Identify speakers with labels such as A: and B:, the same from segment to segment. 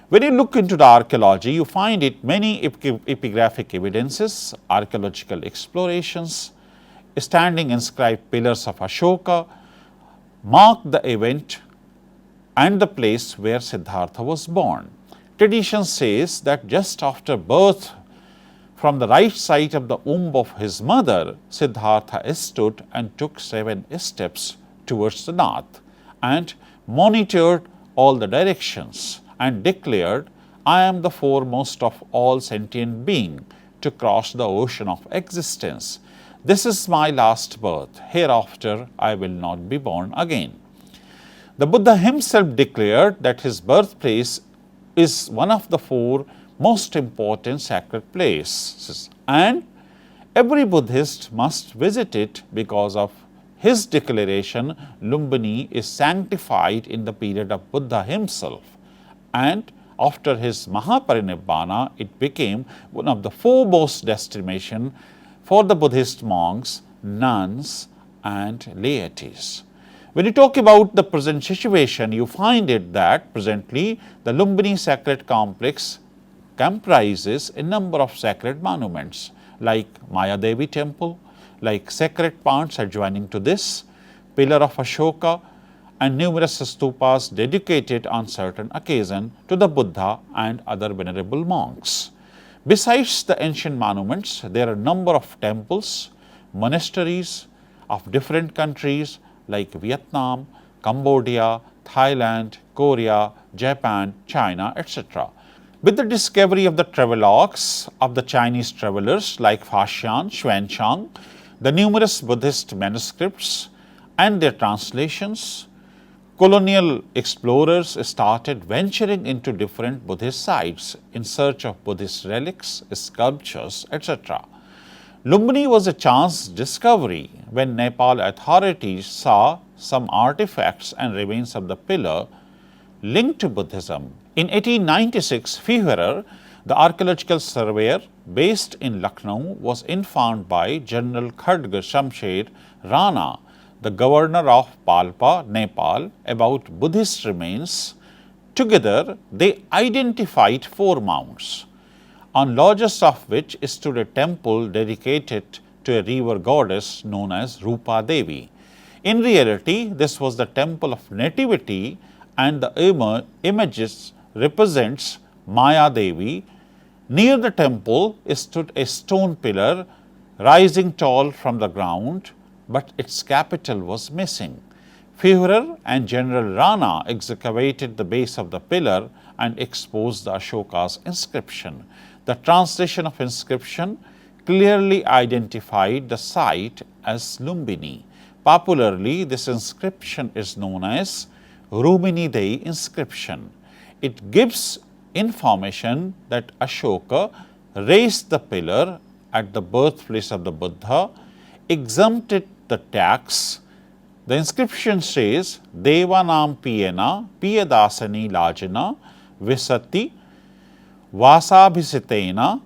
A: When you look into the archaeology, you find it many epigraphic evidences, archaeological explorations, standing inscribed pillars of Ashoka mark the event and the place where Siddhartha was born. Tradition says that just after birth, from the right side of the womb of his mother, Siddhartha stood and took 7 steps towards the north and monitored all the directions and declared, "I am the foremost of all sentient being to cross the ocean of existence. This is my last birth. Hereafter I will not be born again." The Buddha himself declared that his birthplace is one of the 4 most important sacred places, and every Buddhist must visit it because of his declaration. Lumbini is sanctified in the period of Buddha himself, and after his Mahaparinibbana, it became one of the foremost destinations for the Buddhist monks, nuns, and laities. When you talk about the present situation, you find it that presently the Lumbini sacred complex comprises a number of sacred monuments like Maya Devi temple, like sacred ponds adjoining to this, pillar of Ashoka, and numerous stupas dedicated on certain occasion to the Buddha and other venerable monks. Besides the ancient monuments, there are a number of temples, monasteries of different countries like Vietnam, Cambodia, Thailand, Korea, Japan, China, etc. With the discovery of the travelogues of the Chinese travelers like Faxian, Xuanzang, the numerous Buddhist manuscripts and their translations, colonial explorers started venturing into different Buddhist sites in search of Buddhist relics, sculptures, etc. Lumbini was a chance discovery when Nepal authorities saw some artifacts and remains of the pillar linked to Buddhism. In 1896, Figuerer, the archaeological surveyor based in Lucknow, was informed by General Khadga Shamsher Rana, the governor of Palpa, Nepal, about Buddhist remains. Together, they identified 4 mounds, on largest of which stood a temple dedicated to a river goddess known as Rupa Devi. In reality, this was the temple of nativity, and the images represents Maya Devi. Near the temple stood a stone pillar rising tall from the ground, but its capital was missing. Figuerer and General Rana excavated the base of the pillar and exposed the Ashoka's inscription. The translation of inscription clearly identified the site as Lumbini. Popularly, this inscription is known as Rumini Dei inscription. It gives information that Ashoka raised the pillar at the birthplace of the Buddha, exempted the tax. The inscription says, Devanam Piyena Piyadasani Lajana Visati Vasabhisitena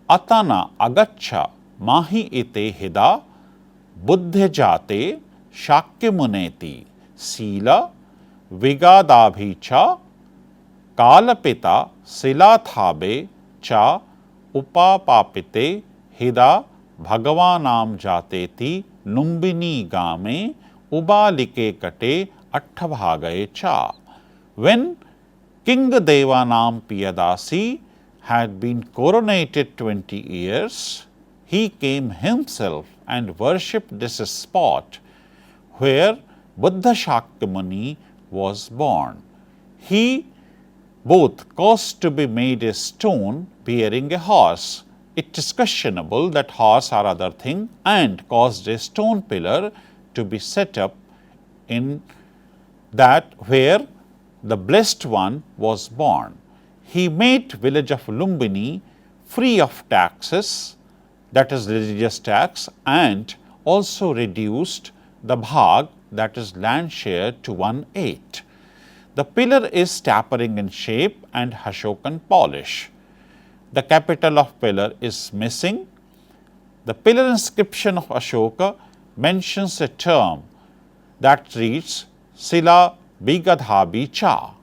A: Atana Agacha Mahi ite Hida Buddhe Jate Shakyamuneti Sila Vigadabhicha Kalapita Silathabe Cha Upapapite Hida Bhagavanam Jateti Lumbini Game Ubalike Kate Atthabhagaye Cha. When King Devanam Piyadasi had been coronated 20 years, he came himself and worshipped this spot where Buddha Shakyamuni was born. He both caused to be made a stone bearing a horse. It is questionable that horse or other thing, and caused a stone pillar to be set up in that where the blessed one was born. He made village of Lumbini free of taxes, that is religious tax, and also reduced the bhag, that is land share, to 1/8. The pillar is tapering in shape and Ashokan polish. The capital of pillar is missing. The pillar inscription of Ashoka mentions a term that reads Sila Bigadhabi Cha.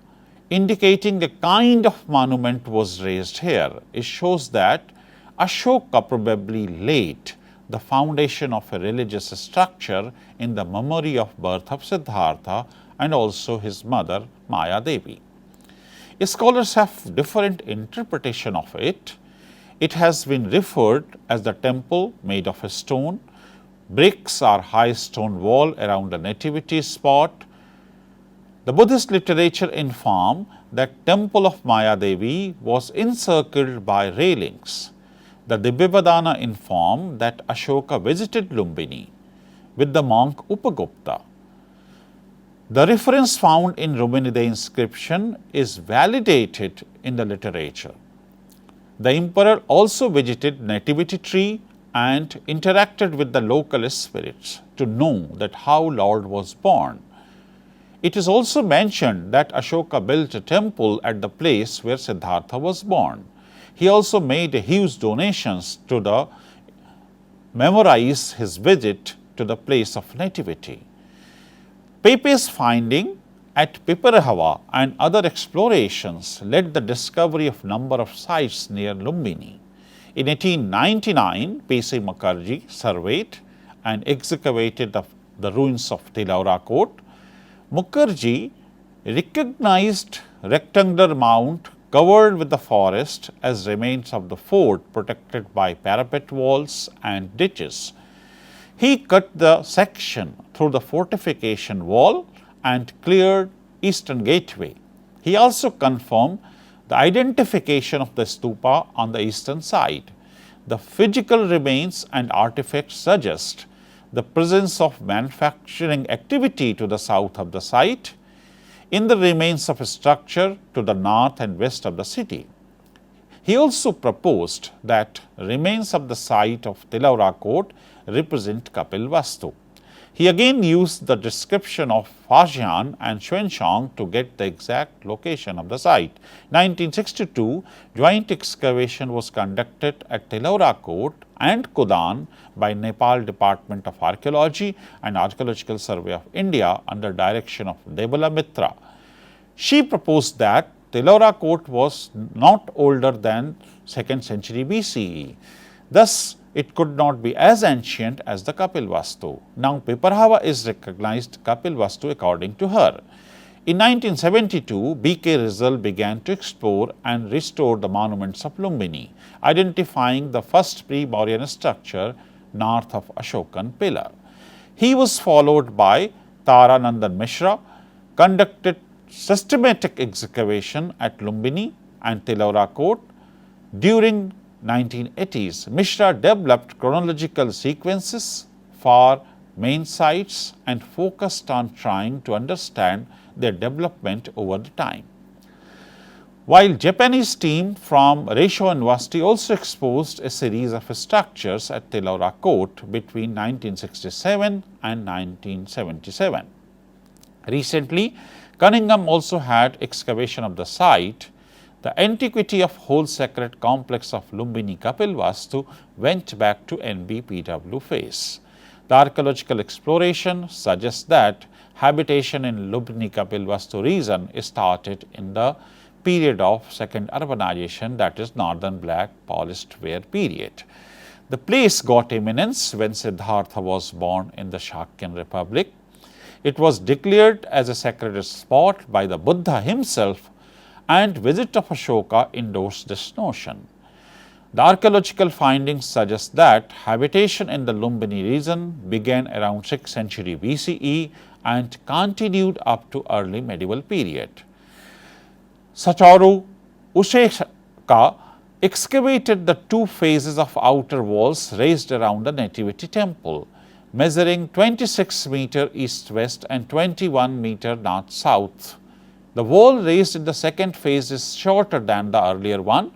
A: indicating a kind of monument was raised here. It shows that Ashoka probably laid the foundation of a religious structure in the memory of birth of Siddhartha and also his mother Maya Devi. Scholars have different interpretation of it. It has been referred as the temple made of a stone, bricks or high stone wall around the nativity spot. The Buddhist literature inform that temple of Maya Devi was encircled by railings. The Divyavadana inform that Ashoka visited Lumbini with the monk Upagupta. The reference found in Ruminide inscription is validated in the literature. The emperor also visited nativity tree and interacted with the local spirits to know that how Lord was born. It is also mentioned that Ashoka built a temple at the place where Siddhartha was born. He also made huge donations to memorize his visit to the place of nativity. Pepe's finding at Piparahava and other explorations led the discovery of number of sites near Lumbini. In 1899, P.C. Mukherjee surveyed and excavated the ruins of Tilaura Court. Mukherjee recognized rectangular mound covered with the forest as remains of the fort protected by parapet walls and ditches. He cut the section through the fortification wall and cleared eastern gateway. He also confirmed the identification of the stupa on the eastern side. The physical remains and artifacts suggest the presence of manufacturing activity to the south of the site, in the remains of a structure to the north and west of the city. He also proposed that remains of the site of Tilaura Court represent Kapil Vastu. He again used the description of Fajian and Xuanzang to get the exact location of the site. 1962, joint excavation was conducted at Tilaura Court and Kudan by Nepal Department of Archaeology and Archaeological Survey of India under direction of Debala Mitra. She proposed that Tilaura Court was not older than 2nd century BCE. Thus, it could not be as ancient as the Kapil Vastu. Now, Piparahava is recognized Kapil Vastu according to her. In 1972, B.K. Rizal began to explore and restore the monuments of Lumbini, identifying the first pre-Mauryan structure north of Ashokan pillar. He was followed by Taranandan Mishra, conducted systematic excavation at Lumbini and Tilaura Court. During 1980s, Mishra developed chronological sequences for main sites and focused on trying to understand their development over the time. While Japanese team from Reisho University also exposed a series of structures at Tilaura Court between 1967 and 1977. Recently, Cunningham also had excavation of the site. The antiquity of whole sacred complex of Lumbini Kapil Vastu went back to NBPW phase. The archaeological exploration suggests that habitation in Lumbini Kapil Vastu region started in the period of second urbanization, that is northern black polished ware period. The place got eminence when Siddhartha was born in the Shakyan Republic. It was declared as a sacred spot by the Buddha himself, and visit of Ashoka endorsed this notion. The archaeological findings suggest that habitation in the Lumbini region began around 6th century BCE and continued up to early medieval period. Satoru Uesaka excavated the two phases of outer walls raised around the Nativity Temple, measuring 26 meter east-west and 21 meter north-south. The wall raised in the second phase is shorter than the earlier one.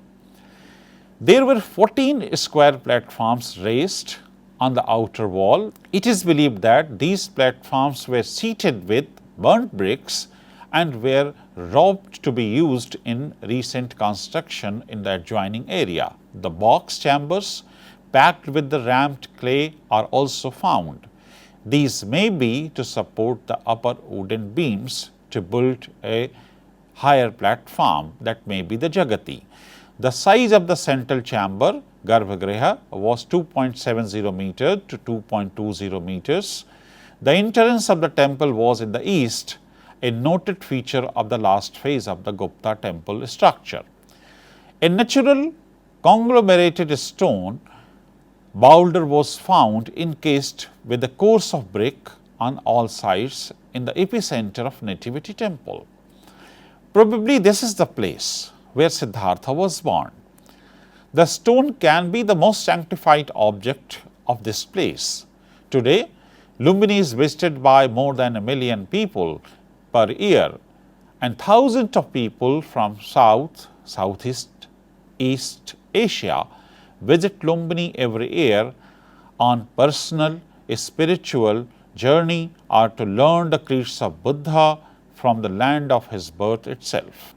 A: There were 14 square platforms raised on the outer wall. It is believed that these platforms were seated with burnt bricks and were robbed to be used in recent construction in the adjoining area. The box chambers packed with the ramped clay are also found. These may be to support the upper wooden beams to build a higher platform, that may be the Jagati. The size of the central chamber, Garbhagriha, was 2.70 meter to 2.20 meters. The entrance of the temple was in the east, a noted feature of the last phase of the Gupta temple structure. A natural conglomerated stone boulder was found encased with a course of brick on all sides in the epicenter of Nativity temple. Probably this is the place where Siddhartha was born. The stone can be the most sanctified object of this place. Today, Lumbini is visited by more than 1 million people per year, and thousands of people from South, Southeast, East Asia visit Lumbini every year on personal, spiritual journey or to learn the creeds of Buddha from the land of his birth itself.